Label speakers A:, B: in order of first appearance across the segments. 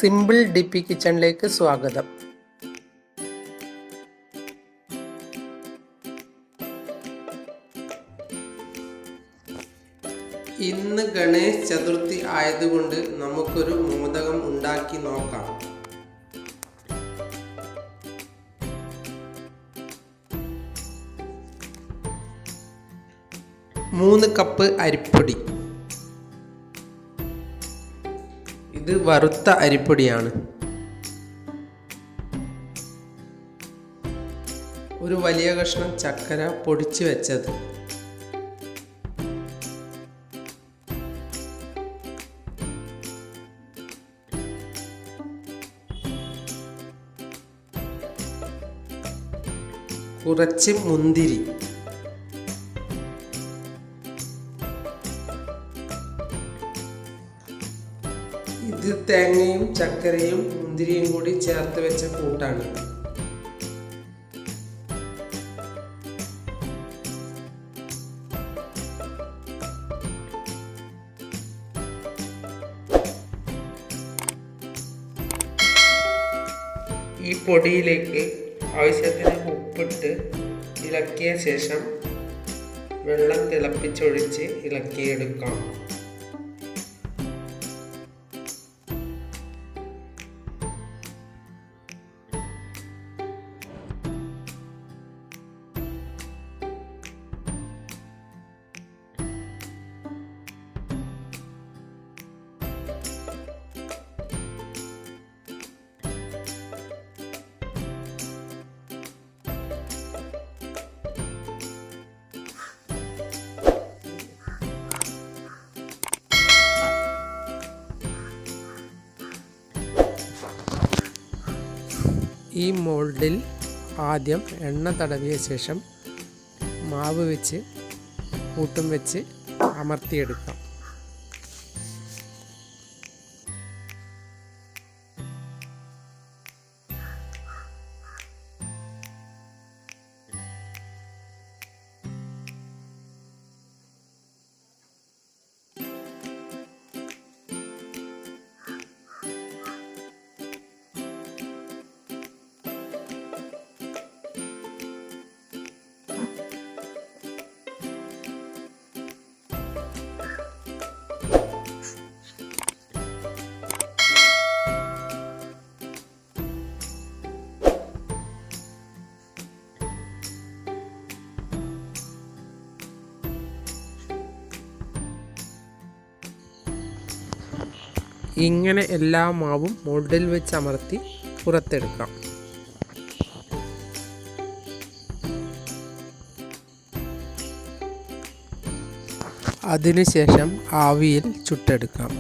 A: Simple DP കിച്ചണിലേക്ക് സ്വാഗതം. ഇന്ന് ഗണേശ് ചതുർത്ഥി ആയതുകൊണ്ട് നമുക്കൊരു മോദകം ഉണ്ടാക്കി നോക്കാം. മൂന്ന് കപ്പ് അരിപ്പൊടി. ഇത് വറുത്ത അരിപ്പൊടിയാണ്. ഒരു വലിയ കഷ്ണം ചക്കര പൊടിച്ചു വെച്ചത്, കുറച്ച് മുന്തിരി, ഇത് തേങ്ങയും ചക്കരയും മുന്തിരിയും കൂടി ചേർത്ത് വെച്ച കൂട്ടാണ്. ഈ പൊടിയിലേക്ക് ആവശ്യത്തിന് ഉപ്പിട്ട് ഇളക്കിയ ശേഷം വെള്ളം തിളപ്പിച്ചൊഴിച്ച് ഇളക്കിയെടുക്കാം. ഈ മോൾഡിൽ ആദ്യം എണ്ണ തടവിയ ശേഷം മാവ് വെച്ച് കൂട്ടും വെച്ച് അമർത്തിയെടുക്കാം. ഇങ്ങനെ എല്ലാ മാവും മോൾഡിൽ വെച്ച് അമർത്തി പുറത്തെടുക്കാം. അതിനുശേഷം ആവിയിൽ ചുട്ടെടുക്കാം.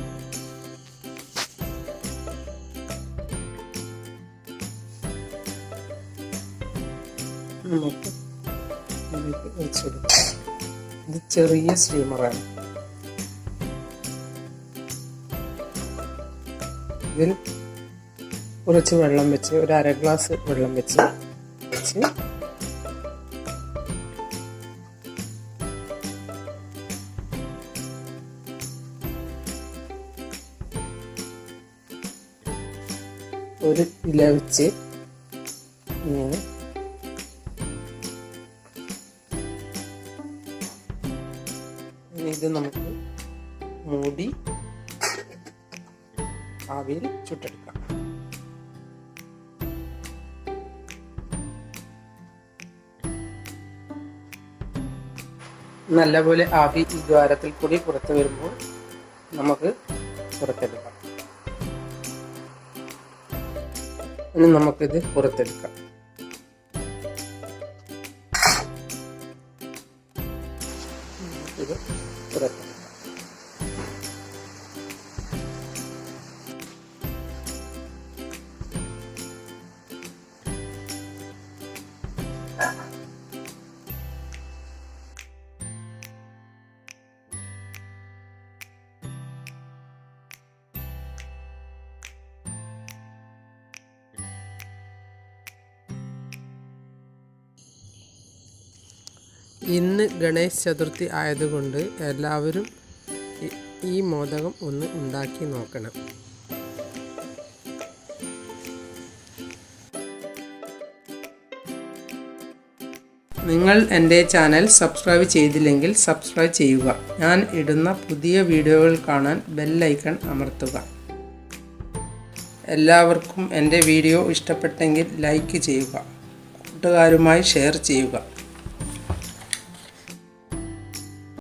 A: നമുക്ക് വെച്ചെടുക്കാം. ഇത് ചെറിയ സ്റ്റീമറാണ്. ഇതിൽ കുറച്ച് വെള്ളം വെച്ച്, ഒരു അര ഗ്ലാസ് വെള്ളം വെച്ച് ഒരു ഇല വെച്ച് ഇങ്ങനെ ഇത് നമുക്ക് മൂടി ആവിയിൽ ചുട്ടെടുക്കാം. നല്ലപോലെ ആവി ഈ ദ്വാരത്തിൽ കൂടി പുറത്തു വരുമ്പോൾ നമുക്ക് പുറത്തെടുക്കാം. ഇനി നമുക്കിത് പുറത്തെടുക്കാം. ഇത് പുറത്തെടുക്കാം. ഇന്ന് ഗണേശ് ചതുർത്ഥി ആയതുകൊണ്ട് എല്ലാവരും ഈ മോദകം ഒന്ന് ഉണ്ടാക്കി നോക്കണം. നിങ്ങൾ എൻ്റെ ചാനൽ സബ്സ്ക്രൈബ് ചെയ്തില്ലെങ്കിൽ സബ്സ്ക്രൈബ് ചെയ്യുക. ഞാൻ ഇടുന്ന പുതിയ വീഡിയോകൾ കാണാൻ ബെൽ ഐക്കൺ അമർത്തുക. എല്ലാവർക്കും എൻ്റെ വീഡിയോ ഇഷ്ടപ്പെട്ടെങ്കിൽ ലൈക്ക് ചെയ്യുക. കൂട്ടുകാരുമായി ഷെയർ ചെയ്യുക.